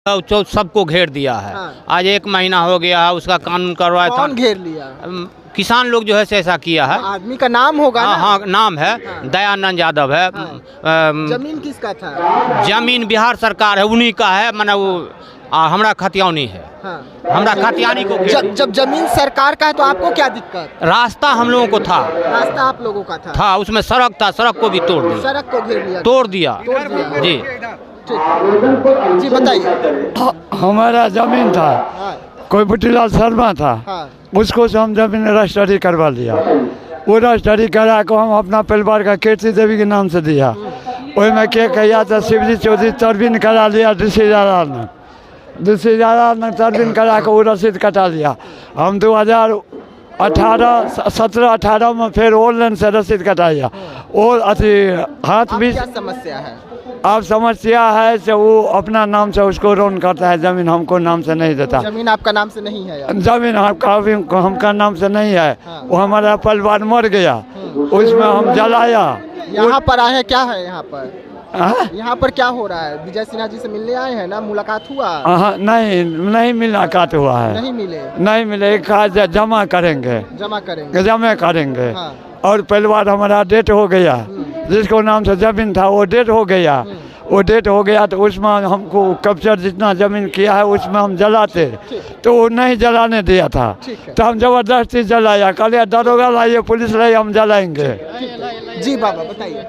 सबको घेर दिया है। हाँ। आज 1 महीना हो गया है, उसका कानून करवाया था। कौन घेर लिया? किसान लोग जो है से ऐसा किया है। आदमी का नाम होगा हाँ ना? हाँ, नाम है हाँ। दयानंद यादव है। जमीन किसका था? जमीन बिहार सरकार है, उन्हीं का है। माने वो हमरा खतियानी है। हाँ। हमरा खतियानी को घेर जब जमीन सरकार का है तो आपको क्या दिक्कत? रास्ता हम लोगों को था रास्ता आप लोगों का था? उसमें सड़क था, सड़क को भी तोड़ दिया। सड़क को घेर लिया? तोड़ दिया जी। जी बताइए। हमारा जमीन था, हाँ। कोई बुटीलाल शर्मा था, हाँ। उसको से हम जमीन रजिस्ट्री करवा लिया। वो रजिस्ट्री करा को हम अपना परिवार का कीर्ति देवी के नाम से दिया। वही में क्या कहिया था, शिवजी चौधरी तरबीन करा लिया, दूसरी ने तरबीन करा के वो रसीद कटा लिया। हम 2017-18 में फिर ऑनलाइन से रसीद कटाया। और अथी हाथ भी क्या समस्या है? अब समस्या है से वो अपना नाम से उसको रोन करता है, जमीन हमको नाम से नहीं देता। जमीन आपका नाम से नहीं है यार? जमीन हमका नाम से नहीं है। हाँ। वो हमारा परिवार मर गया, उसमें हम जलाया। यहाँ पर आए हैं, क्या है यहाँ पर? हाँ? यहाँ पर क्या हो रहा है? विजय सिन्हा जी से मिलने आए हैं ना? मुलाकात हुआ? नहीं मुलाकात हुआ है। नहीं मिले जमा करेंगे। जमा करेंगे। हाँ। और परिवार हमारा डेट हो गया, जिसको नाम से जमीन था वो डेट हो गया। वो डेट हो गया तो उसमें हमको कब्जा जितना जमीन किया है उसमें हम जलाते, तो वो नहीं जलाने दिया था। तो हम जबरदस्ती जलाया, कहलिए दरोगा लाइए, पुलिस लाइए, हम जलाएंगे। जी बाबा बताइए।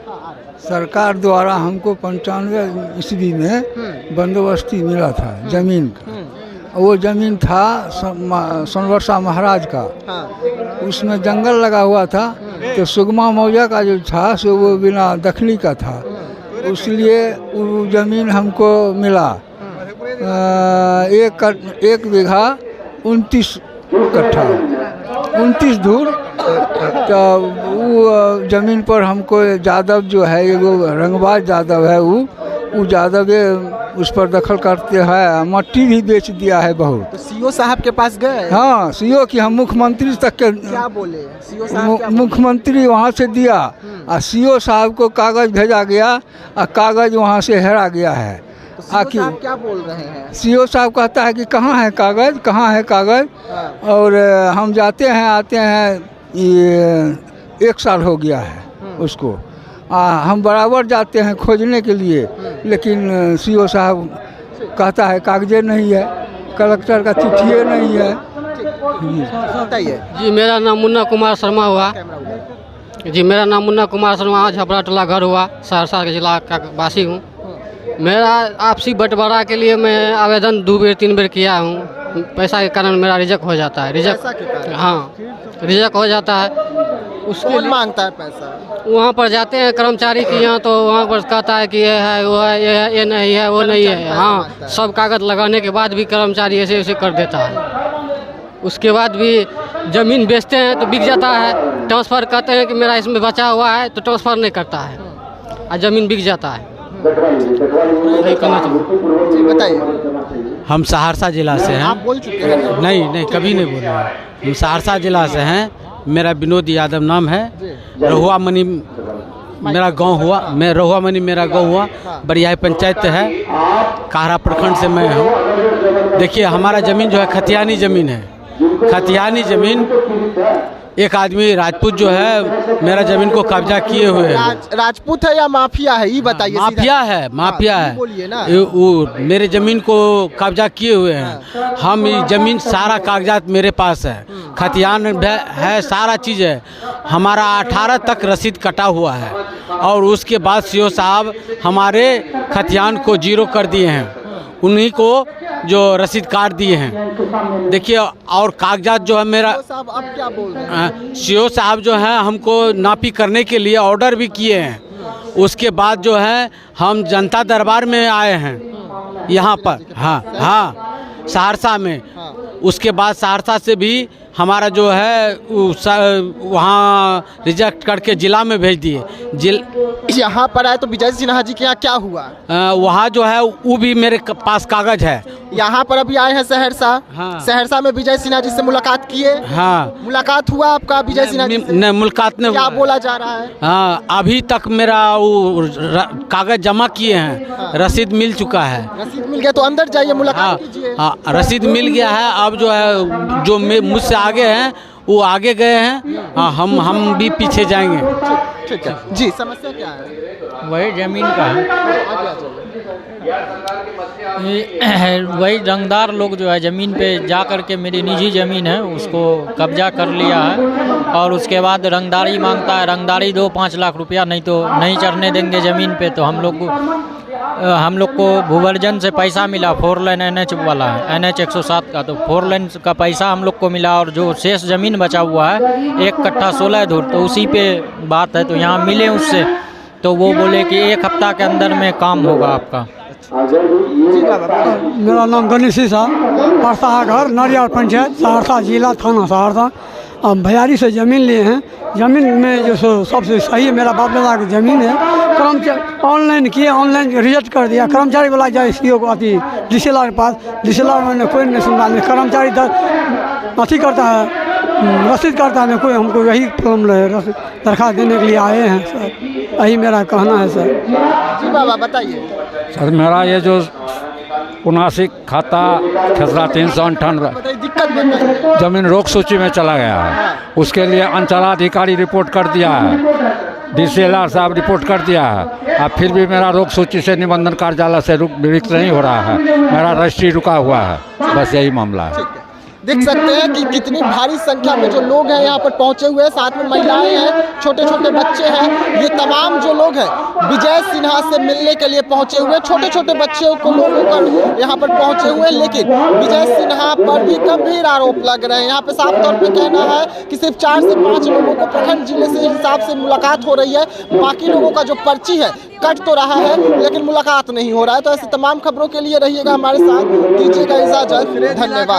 सरकार द्वारा हमको 95 ईस्वी में बंदोबस्ती मिला था जमीन का। वो जमीन था सोनवर्षा महाराज का। हाँ। उसमें जंगल लगा हुआ था, तो सुगमा मौजा का जो था सो वो बिना दखली का था, इसलिए वो जमीन हमको मिला। 1 बीघा 29 कट्ठा 29 धूर। तो वो जमीन पर हमको यादव जो है, एगो रंगबाज यादव है, वो यादव उस पर दखल करते हैं, मट्टी भी बेच दिया है बहुत। तो सीओ साहब के पास गए? हाँ, सीओ की हम मुख्यमंत्री तक के क्या बोले सीओ साहब? मुख्यमंत्री वहाँ से दिया और सीओ साहब को कागज़ भेजा गया और कागज़ वहाँ से हेरा गया है। तो सीओ साहब क्या बोल रहे हैं? सीओ साहब कहता है कि कहाँ है कागज़, कहाँ है कागज़। हाँ। और हम जाते हैं आते हैं, ये 1 साल हो गया है उसको। हम बराबर जाते हैं खोजने के लिए, लेकिन सीओ साहब कहता है कागज़े नहीं है, कलेक्टर का चिट्ठी नहीं है। बताइए। जी मेरा नाम मुन्ना कुमार शर्मा हुआ। जी मेरा नाम मुन्ना कुमार शर्मा, झपरा टोला घर हुआ, सहरसा के जिला का वासी हूँ। मेरा आपसी बंटवारा के लिए मैं आवेदन 2 बेर 3 बेर किया हूँ। पैसा के कारण मेरा रिजेक्ट हो जाता है। हाँ, रिजेक्ट हो जाता है। उसके कौन मांगता है पैसा? वहाँ पर जाते हैं कर्मचारी के यहाँ, तो वहाँ पर कहता है कि ये है, वो है, ये नहीं है, वो नहीं है। हाँ, सब कागज़ लगाने के बाद भी कर्मचारी ऐसे ऐसे कर देता है। उसके बाद भी ज़मीन बेचते हैं तो बिक जाता है। ट्रांसफ़र कहते हैं कि मेरा इसमें बचा हुआ है, तो ट्रांसफ़र नहीं करता है और ज़मीन बिक जाता है। यही कहना चाहिए। जी बताइए। हम सहरसा जिला से हैं। आप बोल चुके हैं? नहीं कभी नहीं बोले। हम सहरसा जिला से हैं। मेरा विनोद यादव नाम है। रहुआ मनी मेरा गांव हुआ, मैं रहुआ मनी मेरा गांव हुआ। बरियाही पंचायत है, काहरा प्रखंड से मैं हूँ। देखिए हमारा ज़मीन जो है खतियानी ज़मीन है। खतियानी ज़मीन एक आदमी राजपूत जो है मेरा ज़मीन को कब्जा किए हुए हैं। राजपूत है या माफिया है, ये बताइए। माफिया है, माफिया है। बोलिए ना। वो मेरे ज़मीन को कब्जा किए हुए हैं। हम ये ज़मीन सारा कागजात मेरे पास है, खतियान है, सारा चीज़ है। हमारा 18 तक रसीद कटा हुआ है और उसके बाद सीओ साहब हमारे खतियान को 0 कर दिए हैं। उन्हीं को जो रसीद काट दिए हैं। देखिए और कागजात जो है मेरा, साहब अब क्या बोल रहे हैं? सीओ साहब जो है हमको नापी करने के लिए ऑर्डर भी किए हैं। उसके बाद जो है हम जनता दरबार में आए हैं यहाँ पर। हाँ, सहरसा में। उसके बाद सहरसा से भी हमारा जो है वहाँ रिजेक्ट करके जिला में भेज दिए। यहाँ पर आए तो विजय सिन्हा जी के यहाँ क्या हुआ? वहाँ जो है वो भी मेरे पास कागज़ है, यहाँ पर अभी आए हैं सहरसा। हाँ। सहरसा में विजय सिन्हा जी से मुलाकात किए? हाँ, मुलाकात हुआ आपका विजय सिन्हा जी से? नहीं मुलाकात नहीं क्या हुआ। बोला जा रहा है? हाँ, अभी तक मेरा वो कागज जमा किए हैं, रसीद मिल चुका है। रसीद मिल गया तो अंदर जाइए, हाँ, मुलाकात कीजिए। हाँ, रसीद मिल गया है। अब जो है जो मुझसे आगे हैं वो आगे गए हैं। हाँ, हम भी पीछे जाएंगे। ठीक है जी। समस्या क्या है? वही ज़मीन का है। आगे आ जाइए। वही रंगदार लोग जो है ज़मीन पे जा कर के, मेरी निजी ज़मीन है उसको कब्जा कर लिया है और उसके बाद रंगदारी मांगता है। रंगदारी दो 5 लाख रुपया, नहीं तो नहीं चढ़ने देंगे ज़मीन पे। तो हम लोग को भूवर्जन से पैसा मिला, 4 लेन NH वाला है, NH 107 का। तो 4 लेन का पैसा हम लोग को मिला और जो शेष ज़मीन बचा हुआ है 1 कट्ठा 16 धूर, तो उसी पे बात है। तो यहाँ मिले उससे, तो वो बोले कि 1 हफ्ता के अंदर में काम होगा आपका। मेरा नाम गणेश सिंह, परसा घर, नरियाल पंचायत, सहरसा जिला, थाना सहरसा। भैयारी से ज़मीन लिए हैं। ज़मीन में जो सबसे सही है, मेरा बाप दादा की ज़मीन है। कर्मचारी ऑनलाइन किए, ऑनलाइन रिजेक्ट कर दिया। कर्मचारी वाला जाए CO को अति DCLR के पास, DCLR मैंने कोई नहीं सुनवा नहीं। कर्मचारी अति करता है, रसीद करता है, कोई हमको यही प्रॉब्लम है। दरख्वास्त देने के लिए आए हैं सर, यही मेरा कहना है सर। जी बाबा बताइए। सर मेरा ये जो 79 खाता खसरा 398 बताइए दिक्कत बताइए। जमीन रोक सूची में चला गया है। उसके लिए अंचलाधिकारी रिपोर्ट कर दिया है, DCLR साहब रिपोर्ट कर दिया है। अब फिर भी मेरा रोक सूची से निबंधन कार्यालय से रिक्त नहीं हो रहा है। मेरा रजिस्ट्री रुका हुआ है। बस यही मामला है। देख सकते हैं कि कितनी भारी संख्या में जो लोग हैं यहाँ पर पहुँचे हुए हैं। साथ में महिलाएं हैं, छोटे छोटे बच्चे हैं। ये तमाम जो लोग हैं विजय सिन्हा से मिलने के लिए पहुँचे हुए, छोटे छोटे बच्चों को लोगों पर यहाँ पर पहुँचे हुए। लेकिन विजय सिन्हा पर भी गंभीर आरोप लग रहे हैं। यहाँ पे साफ तौर पे कहना है कि सिर्फ 4 से 5 लोगों को प्रखंड जिले से हिसाब से मुलाकात हो रही है। बाकी लोगों का जो पर्ची है कट तो रहा है लेकिन मुलाकात नहीं हो रहा है। तो ऐसे तमाम खबरों के लिए रहिएगा हमारे साथ। दीजिएगा इजाजत, धन्यवाद।